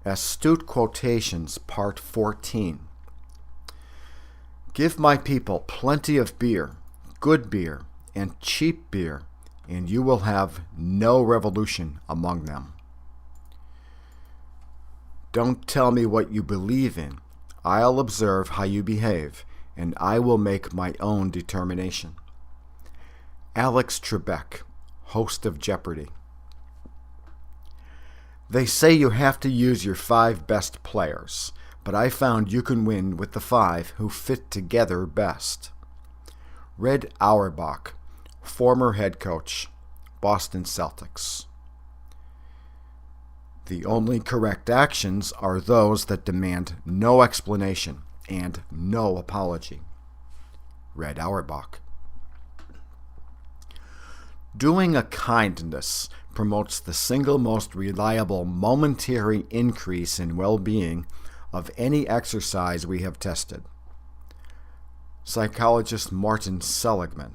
Astute Quotations, Part 14. Give my people plenty of beer, good beer, and cheap beer, and you will have no revolution among them. Don't tell me what you believe in. I'll observe how you behave, and I will make my own determination. Alex Trebek, host of Jeopardy! They say you have to use your 5 best players, but I found you can win with the 5 who fit together best. Red Auerbach, former head coach, Boston Celtics. The only correct actions are those that demand no explanation and no apology. Red Auerbach. Doing a kindness promotes the single most reliable momentary increase in well-being of any exercise we have tested. Psychologist Martin Seligman.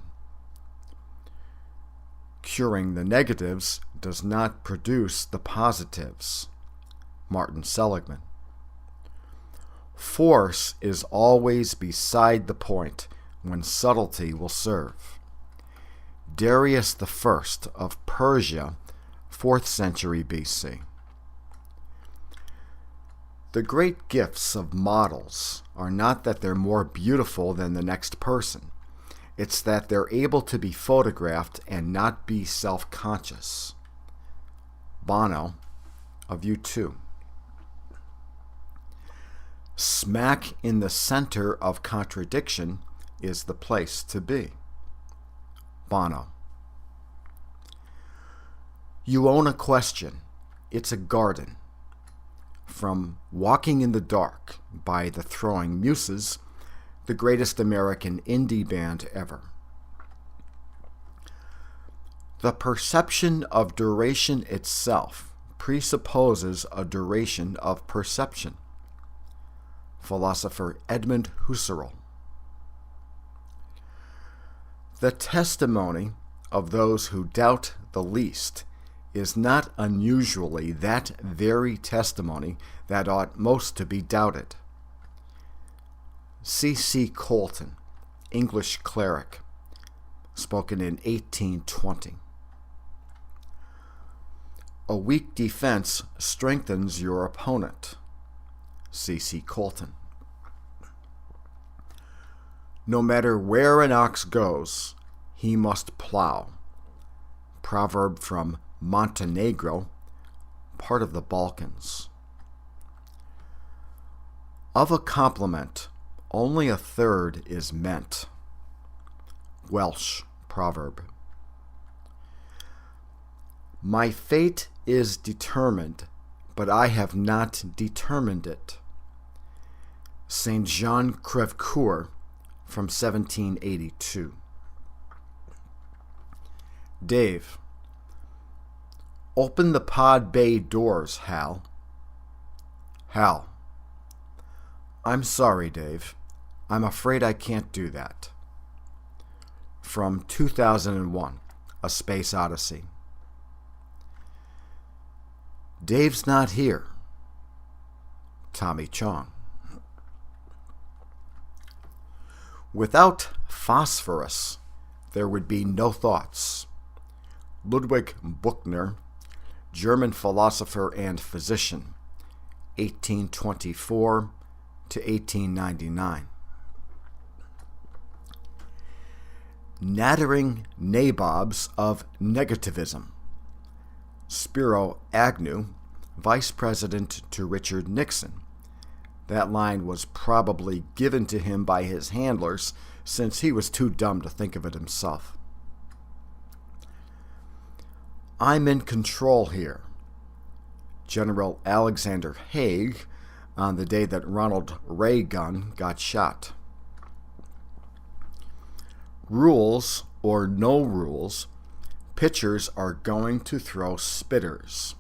Curing the negatives does not produce the positives. Martin Seligman. Force is always beside the point when subtlety will serve. Darius I of Persia, 4th century BC. The great gifts of models are not that they're more beautiful than the next person. It's that they're able to be photographed and not be self-conscious. Bono of U2. Smack in the center of contradiction is the place to be. Bono. You own a question. It's a garden. From Walking in the Dark by the Throwing Muses, the greatest American indie band ever. The perception of duration itself presupposes a duration of perception. Philosopher Edmund Husserl. The testimony of those who doubt the least is not unusually that very testimony that ought most to be doubted. C.C. Colton, English cleric, spoken in 1820. A weak defense strengthens your opponent. C.C. Colton. No matter where an ox goes, he must plow. Proverb from Montenegro, part of the Balkans. Of a compliment, only a third is meant. Welsh proverb. My fate is determined, but I have not determined it. Saint Jean Crèvecoeur from 1782. Dave. Open the pod bay doors, Hal. Hal. I'm sorry, Dave. I'm afraid I can't do that. From 2001, A Space Odyssey. Dave's not here. Tommy Chong. Without phosphorus, there would be no thoughts. Ludwig Buchner, German philosopher and physician, 1824 to 1899. Nattering nabobs of negativism. Spiro Agnew, vice president to Richard Nixon. That line was probably given to him by his handlers since he was too dumb to think of it himself. I'm in control here. General Alexander Haig on the day that Ronald Reagan got shot. Rules or no rules, pitchers are going to throw spitters.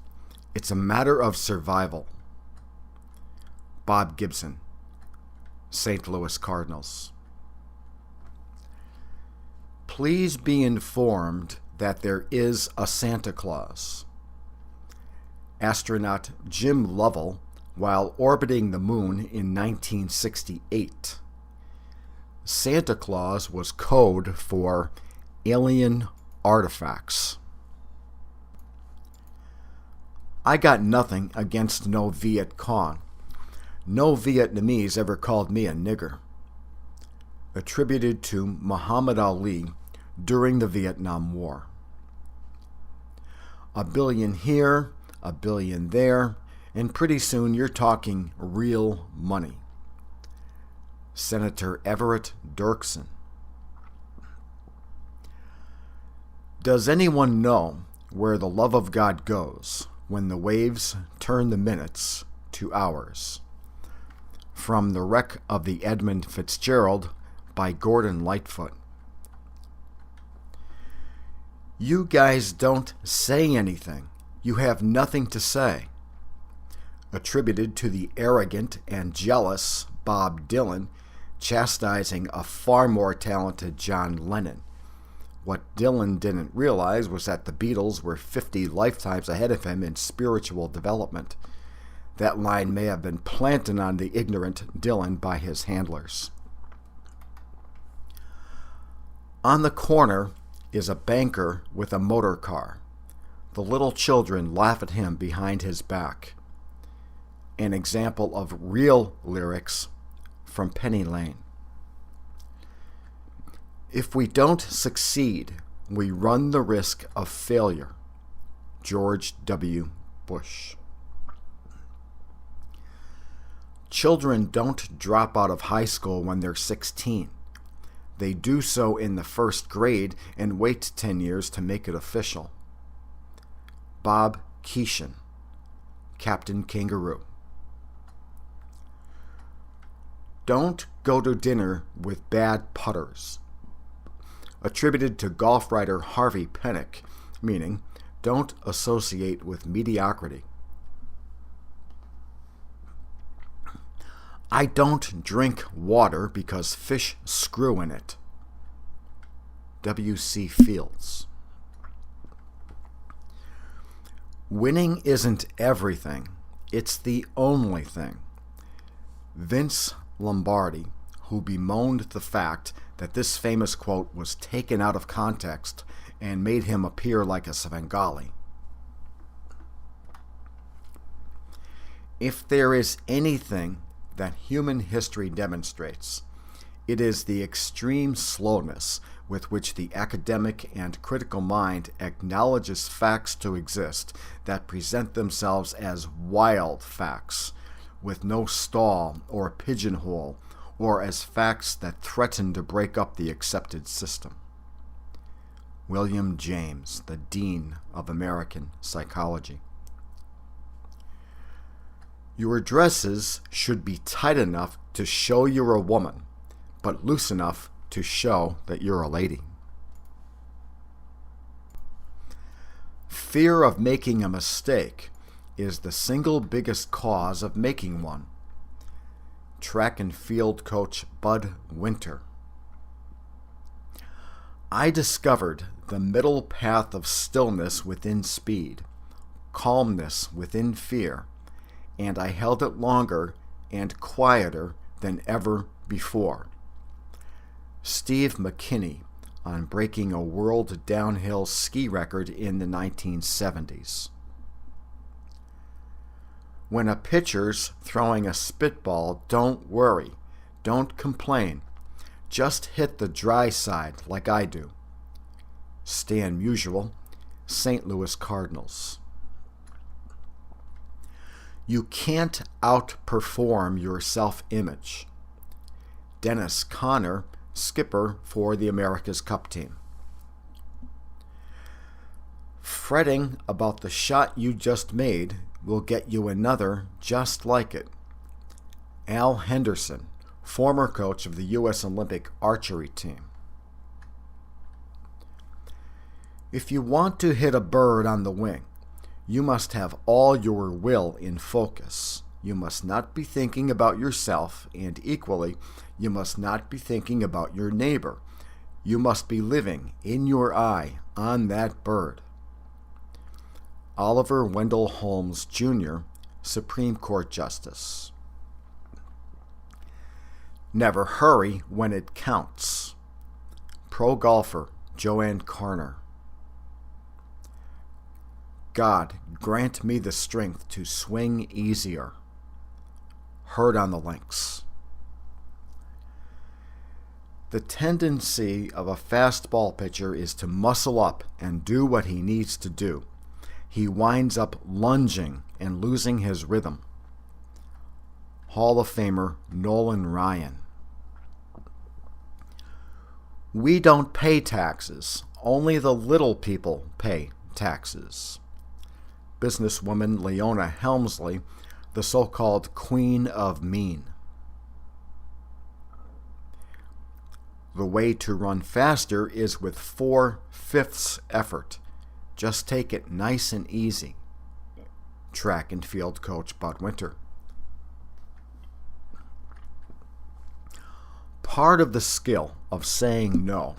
It's a matter of survival. Bob Gibson, St. Louis Cardinals. Please be informed that there is a Santa Claus. Astronaut Jim Lovell while orbiting the moon in 1968. Santa Claus was code for alien artifacts. I got nothing against no Viet Cong. No Vietnamese ever called me a nigger. Attributed to Muhammad Ali during the Vietnam War. A billion here, a billion there, and pretty soon you're talking real money. Senator Everett Dirksen. Does anyone know where the love of God goes when the waves turn the minutes to hours? From The Wreck of the Edmund Fitzgerald by Gordon Lightfoot. You guys don't say anything. You have nothing to say. Attributed to the arrogant and jealous Bob Dylan chastising a far more talented John Lennon. What Dylan didn't realize was that the Beatles were 50 lifetimes ahead of him in spiritual development. That line may have been planted on the ignorant Dylan by his handlers. On the corner is a banker with a motor car. The little children laugh at him behind his back. An example of real lyrics from Penny Lane. If we don't succeed, we run the risk of failure. George W. Bush. Children don't drop out of high school when they're 16. They do so in the first grade and wait 10 years to make it official. Bob Keeshan, Captain Kangaroo. Don't go to dinner with bad putters. Attributed to golf writer Harvey Penick, meaning don't associate with mediocrity. I don't drink water because fish screw in it. W.C. Fields. Winning isn't everything. It's the only thing. Vince Lombardi, who bemoaned the fact that this famous quote was taken out of context and made him appear like a Svengali. If there is anything that human history demonstrates, it is the extreme slowness with which the academic and critical mind acknowledges facts to exist that present themselves as wild facts, with no stall or pigeonhole, or as facts that threaten to break up the accepted system. William James, the Dean of American Psychology. Your dresses should be tight enough to show you're a woman, but loose enough to show that you're a lady. Fear of making a mistake is the single biggest cause of making one. Track and field coach Bud Winter. I discovered the middle path of stillness within speed, calmness within fear, and I held it longer and quieter than ever before. Steve McKinney on breaking a world downhill ski record in the 1970s. When a pitcher's throwing a spitball, don't worry, don't complain. Just hit the dry side like I do. Stan Musial, St. Louis Cardinals. You can't outperform your self-image. Dennis Conner, skipper for the America's Cup team. Fretting about the shot you just made will get you another just like it. Al Henderson, former coach of the U.S. Olympic archery team. If you want to hit a bird on the wing, you must have all your will in focus. You must not be thinking about yourself, and equally, you must not be thinking about your neighbor. You must be living in your eye on that bird. Oliver Wendell Holmes, Jr., Supreme Court Justice. Never hurry when it counts. Pro golfer Joanne Carner. God, grant me the strength to swing easier. Heard on the links. The tendency of a fastball pitcher is to muscle up and do what he needs to do. He winds up lunging and losing his rhythm. Hall of Famer Nolan Ryan. We don't pay taxes. Only the little people pay taxes. Businesswoman Leona Helmsley, the so-called Queen of Mean. The way to run faster is with 4/5 effort. Just take it nice and easy. Track and field coach Bud Winter. Part of the skill of saying no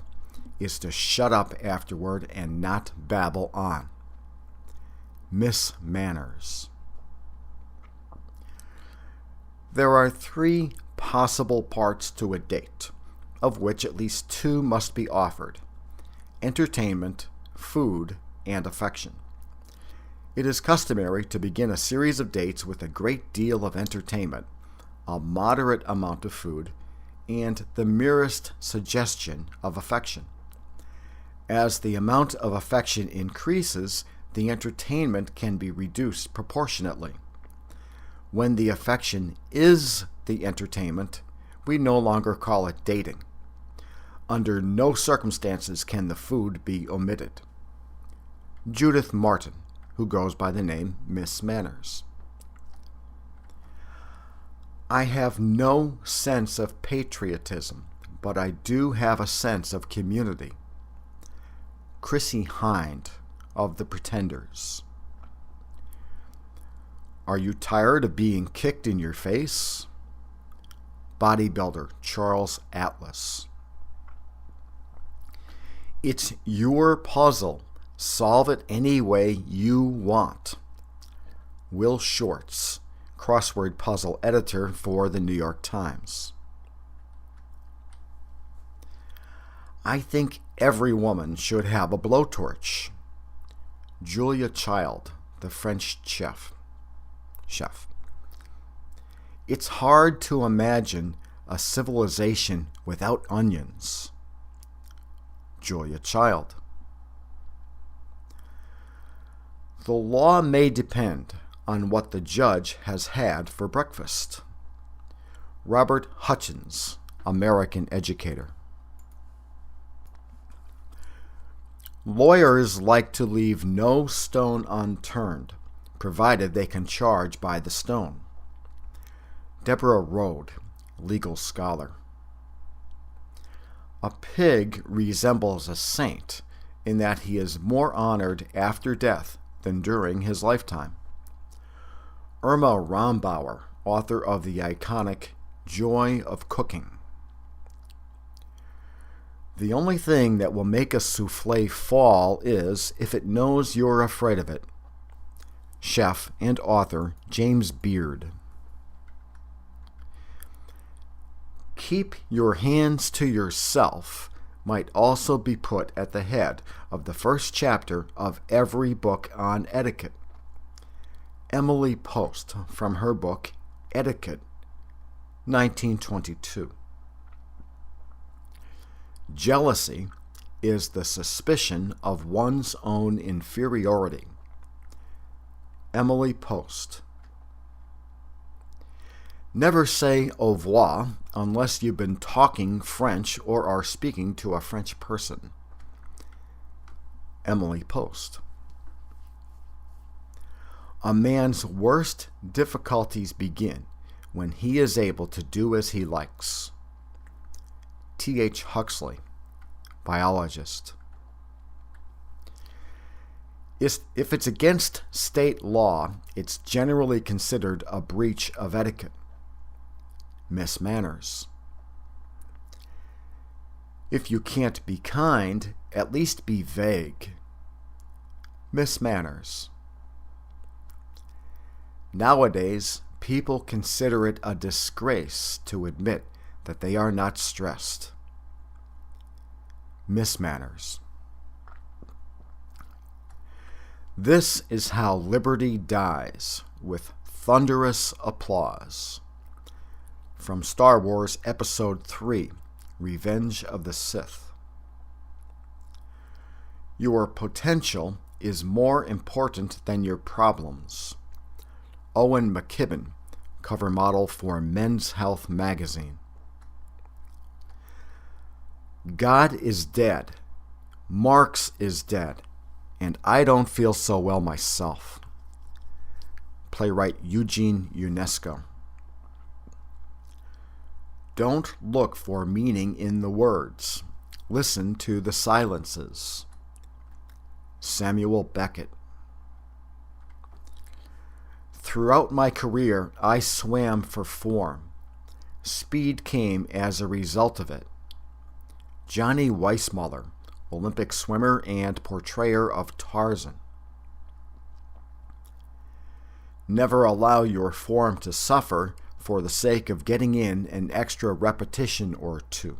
is to shut up afterward and not babble on. Miss Manners. There are 3 possible parts to a date, of which at least 2 must be offered: entertainment, food, and affection. It is customary to begin a series of dates with a great deal of entertainment, a moderate amount of food, and the merest suggestion of affection. As the amount of affection increases, the entertainment can be reduced proportionately. When the affection is the entertainment, we no longer call it dating. Under no circumstances can the food be omitted. Judith Martin, who goes by the name Miss Manners. I have no sense of patriotism, but I do have a sense of community. Chrissy Hind of The Pretenders. Are you tired of being kicked in your face? Bodybuilder Charles Atlas. It's your puzzle. Solve it any way you want. Will Shorts, crossword puzzle editor for the New York Times. I think every woman should have a blowtorch. Julia Child, the French chef. It's hard to imagine a civilization without onions. Julia Child. The law may depend on what the judge has had for breakfast. Robert Hutchins, American educator. Lawyers like to leave no stone unturned, provided they can charge by the stone. Deborah Rode, legal scholar. A pig resembles a saint in that he is more honored after death than during his lifetime. Irma Rombauer, author of the iconic Joy of Cooking. The only thing that will make a soufflé fall is if it knows you're afraid of it. Chef and author James Beard. Keep your hands to yourself might also be put at the head of the first chapter of every book on etiquette. Emily Post from her book Etiquette, 1922. Jealousy is the suspicion of one's own inferiority. Emily Post. Never say au revoir unless you've been talking French or are speaking to a French person. Emily Post. A man's worst difficulties begin when he is able to do as he likes. T.H. Huxley, biologist. If it's against state law, it's generally considered a breach of etiquette. Miss Manners. If you can't be kind, at least be vague. Miss Manners. Nowadays, people consider it a disgrace to admit that they are not stressed. Mismanners. This is how liberty dies, with thunderous applause. From Star Wars Episode 3, Revenge of the Sith. Your potential is more important than your problems. Owen McKibben, cover model for Men's Health magazine. God is dead. Marx is dead. And I don't feel so well myself. Playwright Eugene Ionesco. Don't look for meaning in the words. Listen to the silences. Samuel Beckett. Throughout my career, I swam for form. Speed came as a result of it. Johnny Weissmuller, Olympic swimmer and portrayer of Tarzan. Never allow your form to suffer for the sake of getting in an extra repetition or two.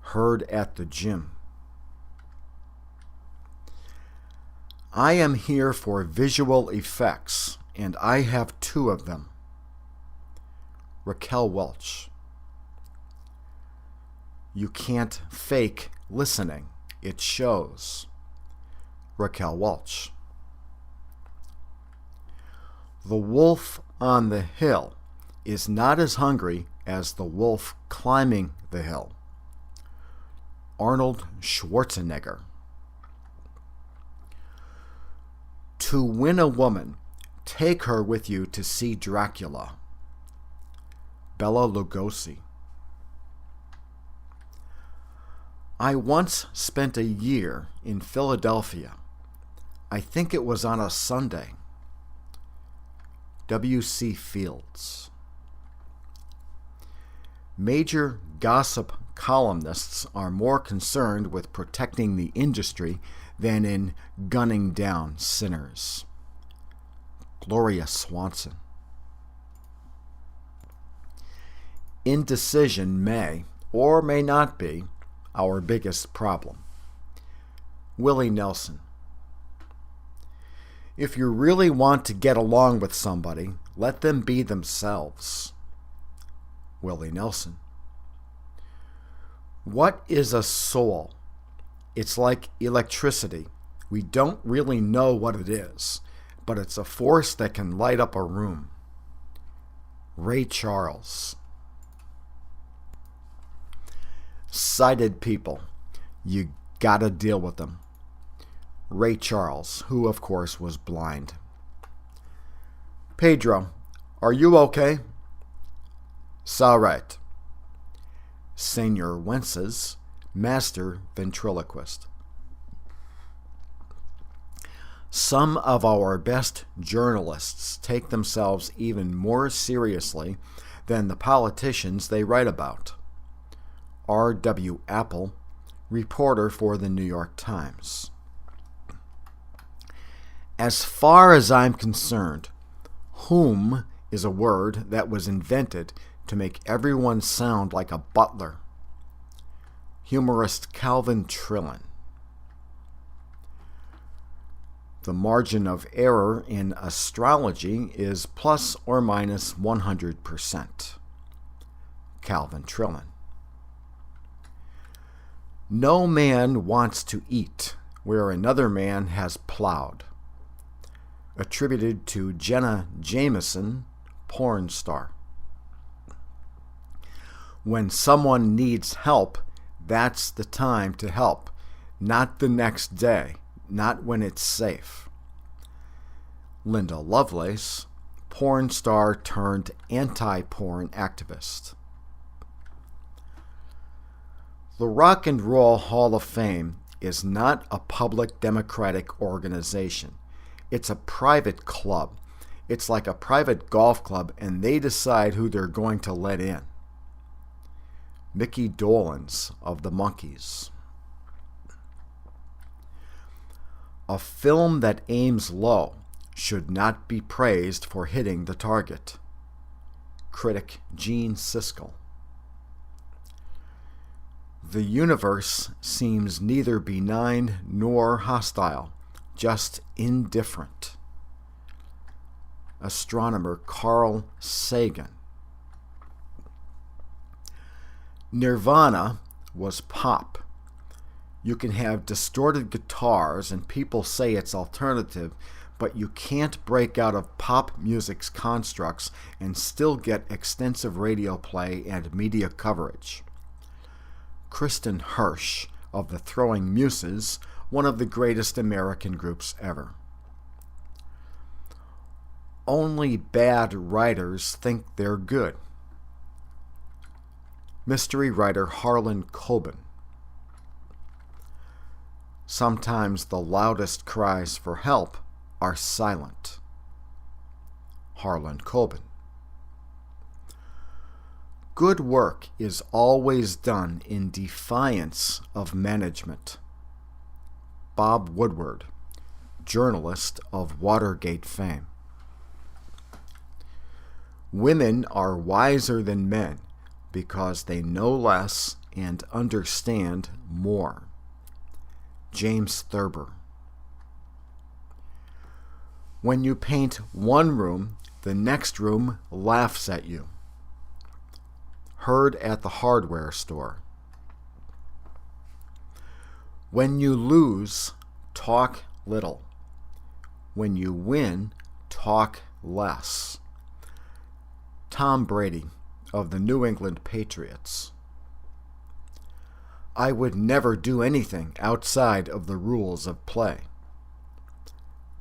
Heard at the gym. I am here for visual effects, and I have 2 of them. Raquel Welch. You can't fake listening. It shows. Raquel Welch. The wolf on the hill is not as hungry as the wolf climbing the hill. Arnold Schwarzenegger. To win a woman, take her with you to see Dracula. Bela Lugosi. I once spent a year in Philadelphia. I think it was on a Sunday. W.C. Fields. Major gossip columnists are more concerned with protecting the industry than in gunning down sinners. Gloria Swanson. Indecision may, or may not be, our biggest problem. Willie Nelson. If you really want to get along with somebody, let them be themselves. Willie Nelson. What is a soul? It's like electricity. We don't really know what it is, but it's a force that can light up a room. Ray Charles. Sighted people. You gotta deal with them. Ray Charles, who of course was blind. Pedro, are you okay? "'S'all right." Senor Wences, master ventriloquist. Some of our best journalists take themselves even more seriously than the politicians they write about. R.W. Apple, reporter for the New York Times. As far as I'm concerned, whom is a word that was invented to make everyone sound like a butler. Humorist Calvin Trillin. The margin of error in astrology is plus or minus 100%. Calvin Trillin. No man wants to eat where another man has plowed. Attributed to Jenna Jameson, porn star. When someone needs help, that's the time to help, not the next day, not when it's safe. Linda Lovelace, porn star turned anti-porn activist. The Rock and Roll Hall of Fame is not a public democratic organization. It's a private club. It's like a private golf club, and they decide who they're going to let in. Mickey Dolenz of the Monkees. A film that aims low should not be praised for hitting the target. Critic Gene Siskel. The universe seems neither benign nor hostile, just indifferent. Astronomer Carl Sagan. Nirvana was pop. You can have distorted guitars and people say it's alternative, but you can't break out of pop music's constructs and still get extensive radio play and media coverage. Kristen Hirsch of the Throwing Muses, one of the greatest American groups ever. Only bad writers think they're good. Mystery writer Harlan Coben. Sometimes the loudest cries for help are silent. Harlan Coben. Good work is always done in defiance of management. Bob Woodward, journalist of Watergate fame. Women are wiser than men because they know less and understand more. James Thurber. When you paint one room, the next room laughs at you. Heard at the hardware store. When you lose, talk little. When you win, talk less. Tom Brady of the New England Patriots. I would never do anything outside of the rules of play.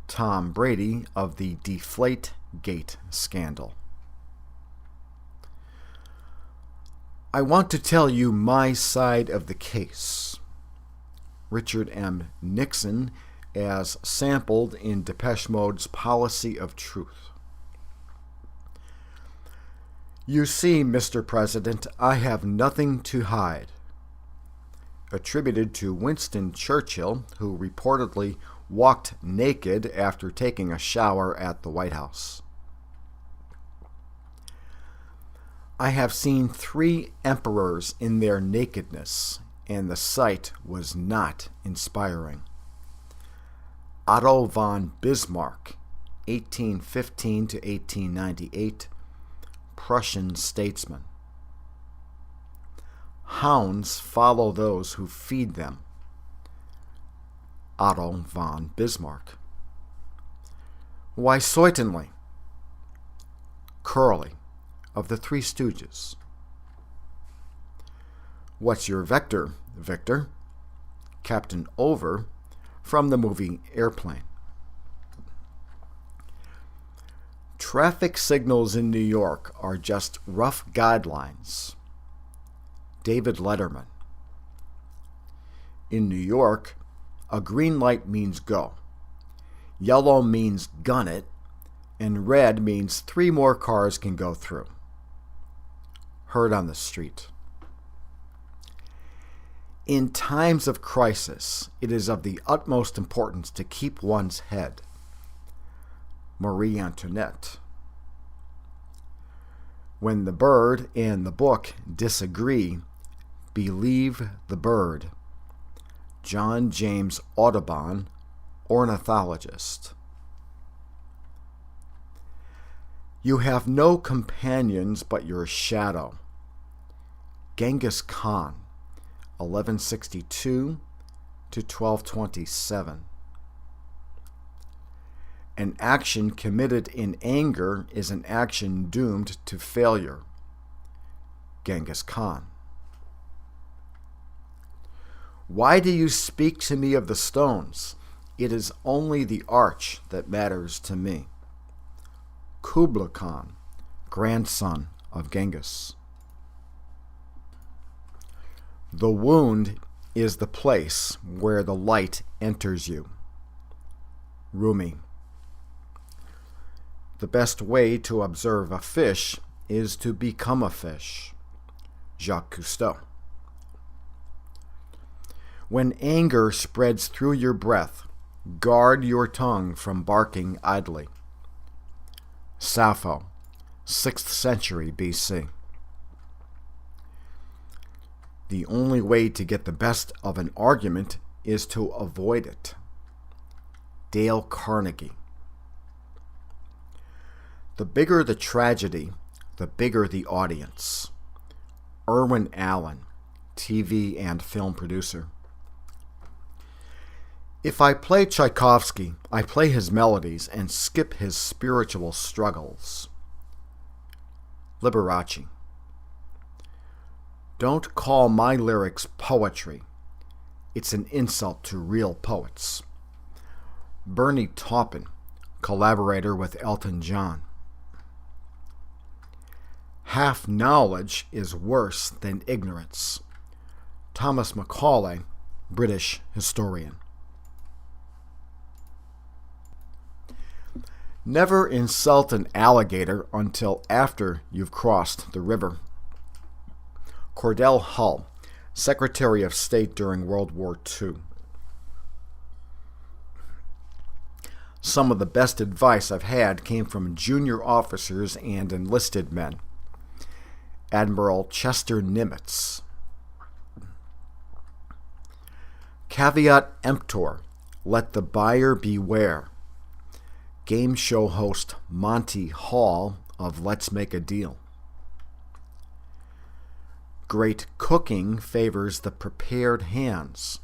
Tom Brady of the Deflategate scandal. I want to tell you my side of the case. Richard M. Nixon, as sampled in Depeche Mode's Policy of Truth. You see, Mr. President, I have nothing to hide. Attributed to Winston Churchill, who reportedly walked naked after taking a shower at the White House. I have seen 3 emperors in their nakedness, and the sight was not inspiring. Otto von Bismarck, 1815 to 1898, Prussian statesman. Hounds follow those who feed them. Otto von Bismarck. Why, certainly. Curly, of the Three Stooges. What's your vector, Victor? Captain Over, from the movie Airplane. Traffic signals in New York are just rough guidelines. David Letterman. In New York, a green light means go. Yellow means gun it, and red means 3 more cars can go through. Heard on the street. In times of crisis, it is of the utmost importance to keep one's head. Marie Antoinette. When the bird and the book disagree, believe the bird. John James Audubon, ornithologist. You have no companions but your shadow. Genghis Khan, 1162 to 1227. An action committed in anger is an action doomed to failure. Genghis Khan. Why do you speak to me of the stones? It is only the arch that matters to me. Kublai Khan, grandson of Genghis. The wound is the place where the light enters you. Rumi. The best way to observe a fish is to become a fish. Jacques Cousteau. When anger spreads through your breath, Guard your tongue from barking idly. Sappho, 6th century BC. The only way to get the best of an argument is to avoid it. Dale Carnegie. The bigger the tragedy, the bigger the audience. Irwin Allen, TV and film producer. If I play Tchaikovsky, I play his melodies and skip his spiritual struggles. Liberace. Don't call my lyrics poetry. It's an insult to real poets. Bernie Taupin, collaborator with Elton John. Half knowledge is worse than ignorance. Thomas Macaulay, British historian. Never insult an alligator until after you've crossed the river. Cordell Hull, Secretary of State during World War II. Some of the best advice I've had came from junior officers and enlisted men. Admiral Chester Nimitz. Caveat emptor, let the buyer beware. Game show host Monty Hall of Let's Make a Deal. Great cooking favors the prepared hands.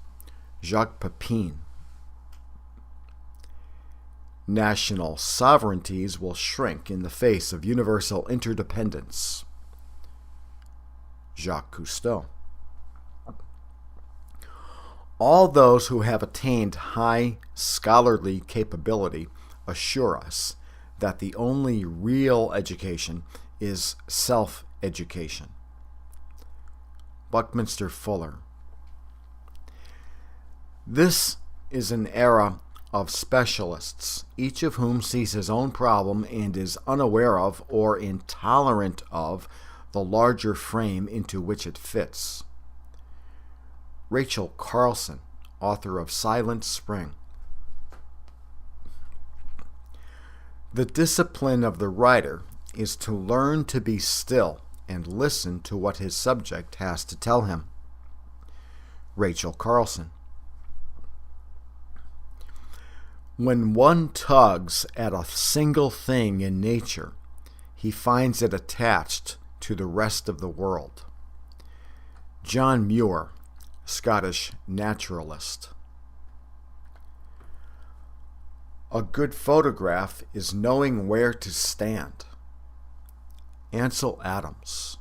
Jacques Pepin. National sovereignties will shrink in the face of universal interdependence. Jacques Cousteau. All those who have attained high scholarly capability assure us that the only real education is self-education. Buckminster Fuller. This is an era of specialists, each of whom sees his own problem and is unaware of or intolerant of the larger frame into which it fits. Rachel Carlson, author of Silent Spring. The discipline of the writer is to learn to be still and listen to what his subject has to tell him. Rachel Carlson. When one tugs at a single thing in nature, he finds it attached to the rest of the world. John Muir, Scottish naturalist. A good photograph is knowing where to stand. Ansel Adams.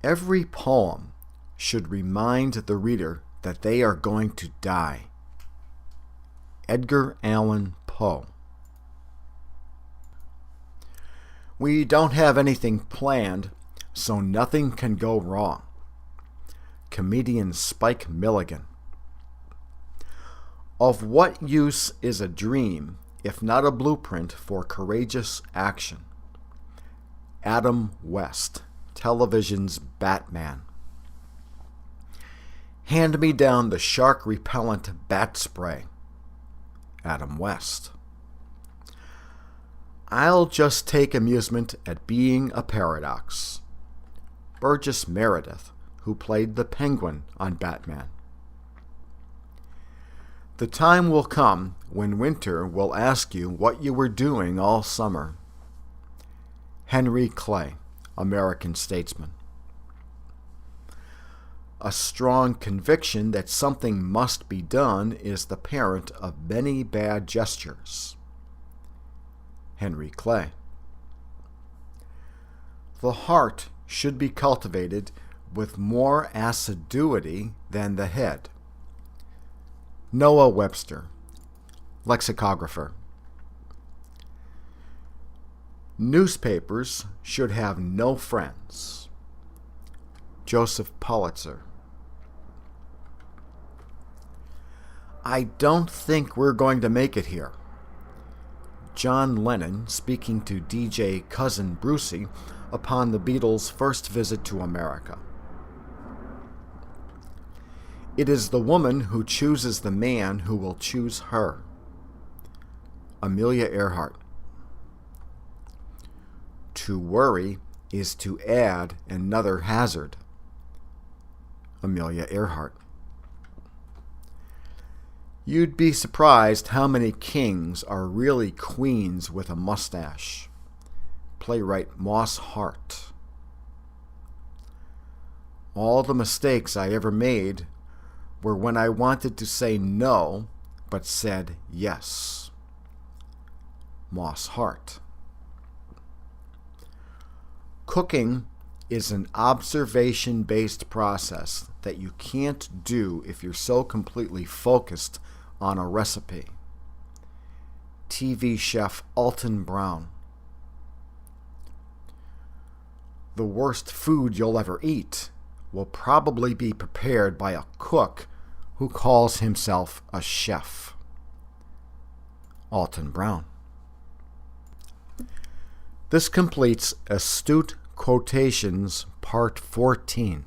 Every poem should remind the reader that they are going to die. Edgar Allan Poe. We don't have anything planned, so nothing can go wrong. Comedian Spike Milligan. Of what use is a dream if not a blueprint for courageous action? Adam West, television's Batman. Hand me down the shark-repellent bat spray. Adam West. I'll just take amusement at being a paradox. Burgess Meredith, who played the Penguin on Batman. The time will come when winter will ask you what you were doing all summer. Henry Clay, American statesman. A strong conviction that something must be done is the parent of many bad gestures. Henry Clay. The heart should be cultivated with more assiduity than the head. Noah Webster, lexicographer. Newspapers should have no friends. Joseph Pulitzer. I don't think we're going to make it here. John Lennon speaking to DJ Cousin Brucey upon the Beatles' first visit to America. It is the woman who chooses the man who will choose her. Amelia Earhart. To worry is to add another hazard. Amelia Earhart. You'd be surprised how many kings are really queens with a mustache. Playwright Moss Hart. All the mistakes I ever made were when I wanted to say no, but said yes. Moss Hart. Cooking is an observation-based process that you can't do if you're so completely focused on a recipe. TV chef Alton Brown. The worst food you'll ever eat will probably be prepared by a cook who calls himself a chef. Alton Brown. This completes Astute Quotations Part 14.